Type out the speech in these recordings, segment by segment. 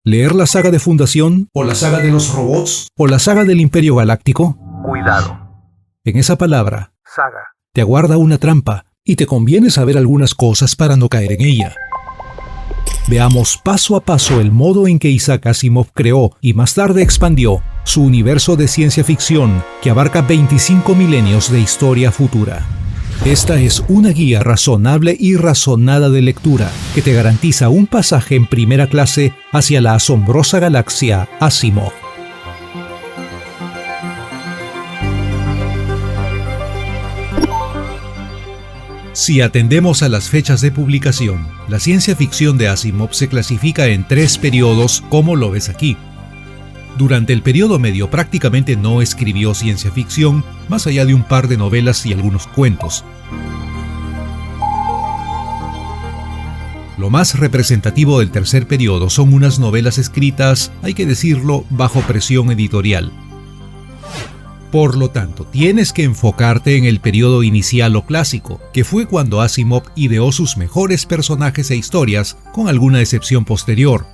¿Leer la saga de Fundación? ¿O la saga de los robots? ¿O la saga del Imperio Galáctico? Cuidado. En esa palabra, Saga. te aguarda una trampa y te conviene saber algunas cosas para no caer en ella. Veamos paso a paso el modo en que Isaac Asimov creó y más tarde expandió su universo de ciencia ficción que abarca 25 milenios de historia futura. Esta es una guía razonable y razonada de lectura que te garantiza un pasaje en primera clase hacia la asombrosa galaxia Asimov. Si atendemos a las fechas de publicación, la ciencia ficción de Asimov se clasifica en 3 periodos, como lo ves aquí. Durante el periodo medio prácticamente no escribió ciencia ficción, más allá de un par de novelas y algunos cuentos. Lo más representativo del tercer periodo son unas novelas escritas, hay que decirlo, bajo presión editorial. Por lo tanto, tienes que enfocarte en el periodo inicial o clásico, que fue cuando Asimov ideó sus mejores personajes e historias, con alguna excepción posterior.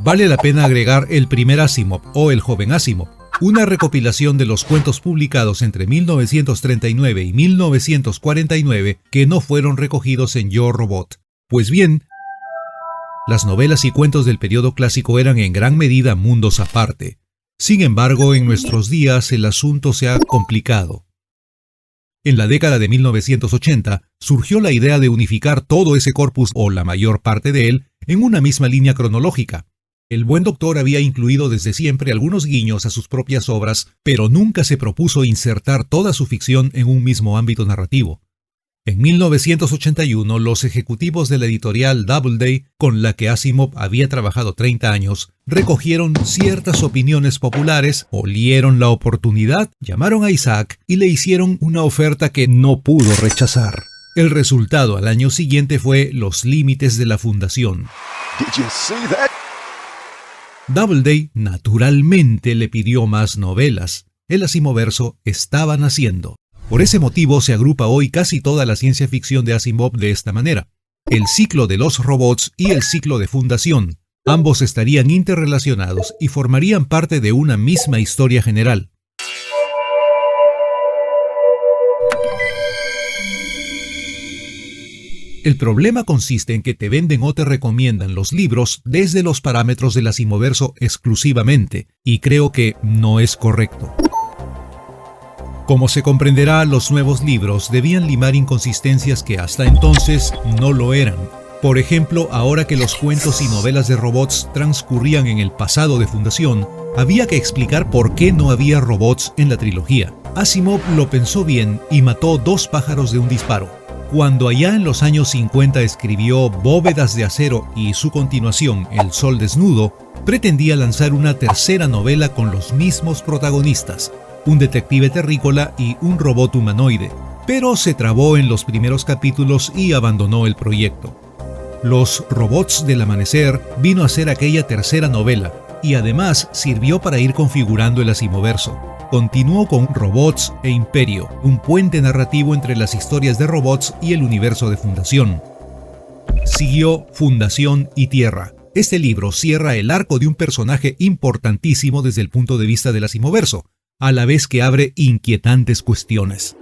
Vale la pena agregar el primer Asimov o el joven Asimov, una recopilación de los cuentos publicados entre 1939 y 1949 que no fueron recogidos en Yo, Robot. Pues bien, las novelas y cuentos del periodo clásico eran en gran medida mundos aparte. Sin embargo, en nuestros días el asunto se ha complicado. En la década de 1980 surgió la idea de unificar todo ese corpus, o la mayor parte de él, en una misma línea cronológica. El buen doctor había incluido desde siempre algunos guiños a sus propias obras, pero nunca se propuso insertar toda su ficción en un mismo ámbito narrativo. En 1981, los ejecutivos de la editorial Doubleday, con la que Asimov había trabajado 30 años, recogieron ciertas opiniones populares, olieron la oportunidad, llamaron a Isaac y le hicieron una oferta que no pudo rechazar. El resultado al año siguiente fue Los límites de la Fundación. Doubleday naturalmente le pidió más novelas. El Asimoverso estaba naciendo. Por ese motivo se agrupa hoy casi toda la ciencia ficción de Asimov de esta manera. El ciclo de los robots y el ciclo de Fundación. Ambos estarían interrelacionados y formarían parte de una misma historia general. El problema consiste en que te venden o te recomiendan los libros desde los parámetros del Asimoverso exclusivamente, y creo que no es correcto. Como se comprenderá, los nuevos libros debían limar inconsistencias que hasta entonces no lo eran. Por ejemplo, ahora que los cuentos y novelas de robots transcurrían en el pasado de Fundación, había que explicar por qué no había robots en la trilogía. Asimov lo pensó bien y mató 2 pájaros de un disparo. Cuando allá en los años 50 escribió Bóvedas de acero y su continuación, El sol desnudo, pretendía lanzar una tercera novela con los mismos protagonistas, un detective terrícola y un robot humanoide, pero se trabó en los primeros capítulos y abandonó el proyecto. Los robots del amanecer vino a ser aquella tercera novela y además sirvió para ir configurando el Asimoverso. Continuó con Robots e Imperio, un puente narrativo entre las historias de robots y el universo de Fundación. Siguió Fundación y Tierra. Este libro cierra el arco de un personaje importantísimo desde el punto de vista del Asimoverso, a la vez que abre inquietantes cuestiones.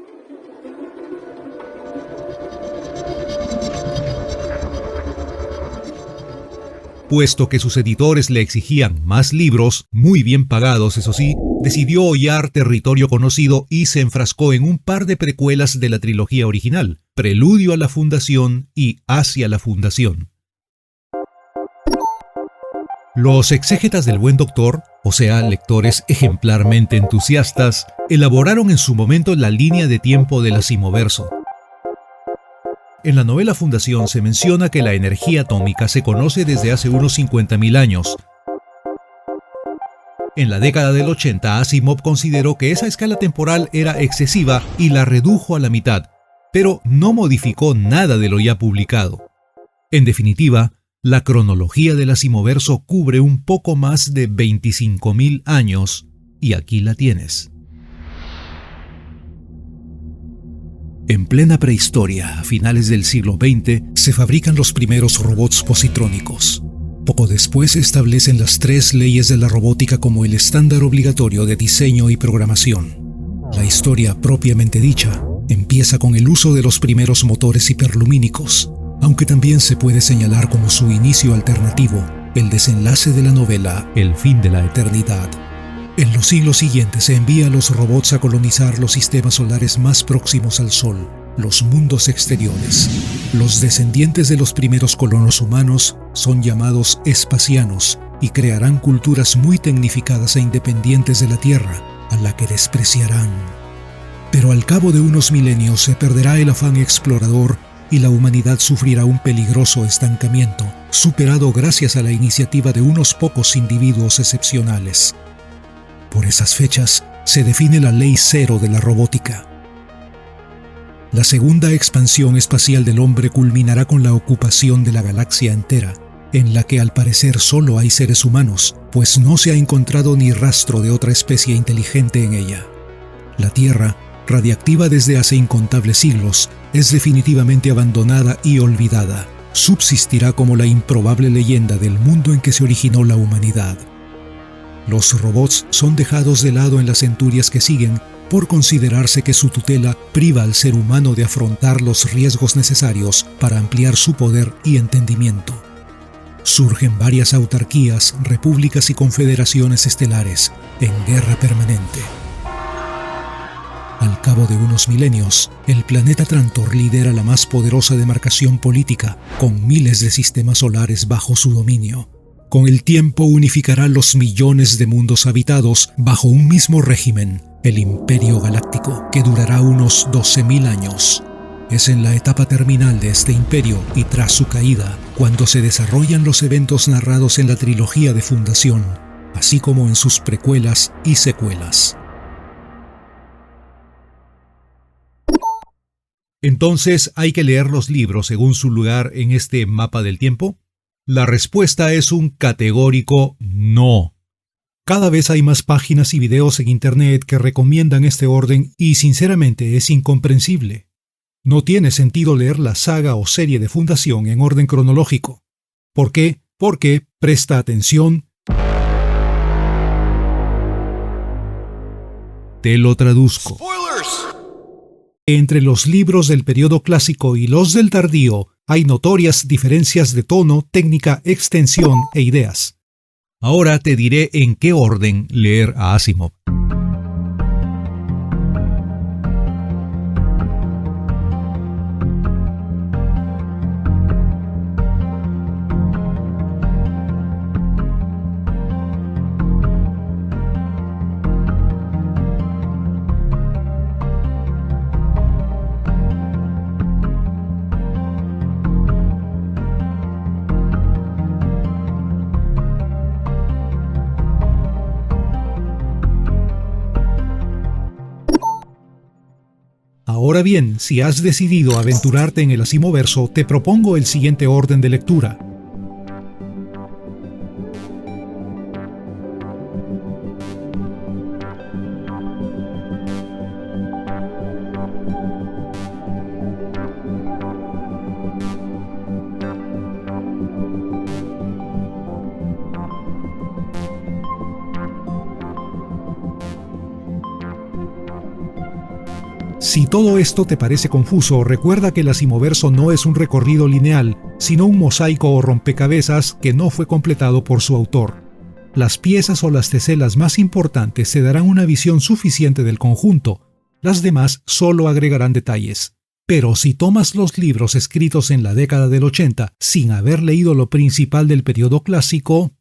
Puesto que sus editores le exigían más libros, muy bien pagados eso sí, decidió hollar territorio conocido y se enfrascó en un par de precuelas de la trilogía original, Preludio a la Fundación y Hacia la Fundación. Los exégetas del buen doctor, o sea, lectores ejemplarmente entusiastas, elaboraron en su momento la línea de tiempo del Asimoverso. En la novela Fundación se menciona que la energía atómica se conoce desde hace unos 50.000 años. En la década del 80, Asimov consideró que esa escala temporal era excesiva y la redujo a la mitad, pero no modificó nada de lo ya publicado. En definitiva, la cronología del Asimoverso cubre un poco más de 25.000 años, y aquí la tienes. En plena prehistoria, a finales del siglo XX, se fabrican los primeros robots positrónicos. Poco después establecen las 3 leyes de la robótica como el estándar obligatorio de diseño y programación. La historia propiamente dicha empieza con el uso de los primeros motores hiperlumínicos, aunque también se puede señalar como su inicio alternativo el desenlace de la novela El fin de la eternidad. En los siglos siguientes se envía a los robots a colonizar los sistemas solares más próximos al Sol, los mundos exteriores. Los descendientes de los primeros colonos humanos son llamados espacianos y crearán culturas muy tecnificadas e independientes de la Tierra, a la que despreciarán. Pero al cabo de unos milenios se perderá el afán explorador y la humanidad sufrirá un peligroso estancamiento, superado gracias a la iniciativa de unos pocos individuos excepcionales. Por esas fechas se define la Ley Cero de la robótica. La segunda expansión espacial del hombre culminará con la ocupación de la galaxia entera, en la que al parecer solo hay seres humanos, pues no se ha encontrado ni rastro de otra especie inteligente en ella. La Tierra, radiactiva desde hace incontables siglos, es definitivamente abandonada y olvidada. Subsistirá como la improbable leyenda del mundo en que se originó la humanidad. Los robots son dejados de lado en las centurias que siguen por considerarse que su tutela priva al ser humano de afrontar los riesgos necesarios para ampliar su poder y entendimiento. Surgen varias autarquías, repúblicas y confederaciones estelares en guerra permanente. Al cabo de unos milenios, el planeta Trantor lidera la más poderosa demarcación política, con miles de sistemas solares bajo su dominio. Con el tiempo unificará los millones de mundos habitados bajo un mismo régimen, el Imperio Galáctico, que durará unos 12.000 años. Es en la etapa terminal de este imperio y tras su caída, cuando se desarrollan los eventos narrados en la trilogía de fundación, así como en sus precuelas y secuelas. Entonces, ¿hay que leer los libros según su lugar en este mapa del tiempo? La respuesta es un categórico no. Cada vez hay más páginas y videos en Internet que recomiendan este orden y sinceramente es incomprensible. No tiene sentido leer la saga o serie de fundación en orden cronológico. ¿Por qué? Porque, presta atención, te lo traduzco. Entre los libros del periodo clásico y los del tardío hay notorias diferencias de tono, técnica, extensión e ideas. Ahora te diré en qué orden leer a Asimov. Ahora bien, si has decidido aventurarte en el Asimoverso, te propongo el siguiente orden de lectura. Si todo esto te parece confuso, recuerda que el Asimoverso no es un recorrido lineal, sino un mosaico o rompecabezas que no fue completado por su autor. Las piezas o las teselas más importantes te darán una visión suficiente del conjunto, las demás solo agregarán detalles. Pero si tomas los libros escritos en la década del 80 sin haber leído lo principal del periodo clásico,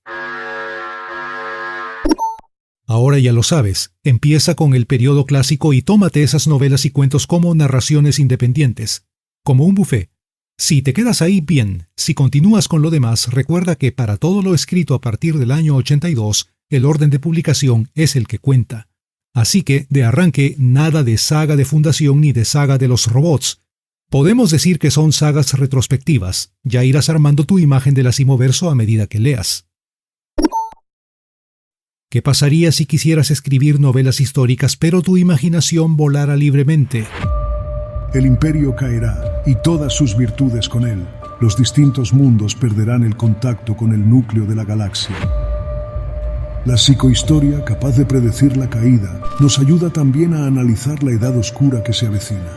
ahora ya lo sabes, empieza con el periodo clásico y tómate esas novelas y cuentos como narraciones independientes, como un buffet. Si te quedas ahí, bien. Si continúas con lo demás, recuerda que para todo lo escrito a partir del año 82, el orden de publicación es el que cuenta. Así que, de arranque, nada de saga de fundación ni de saga de los robots. Podemos decir que son sagas retrospectivas. Ya irás armando tu imagen del Asimoverso a medida que leas. ¿Qué pasaría si quisieras escribir novelas históricas pero tu imaginación volara libremente? El imperio caerá y todas sus virtudes con él. los distintos mundos perderán el contacto con el núcleo de la galaxia. La psicohistoria, capaz de predecir la caída, nos ayuda también a analizar la edad oscura que se avecina.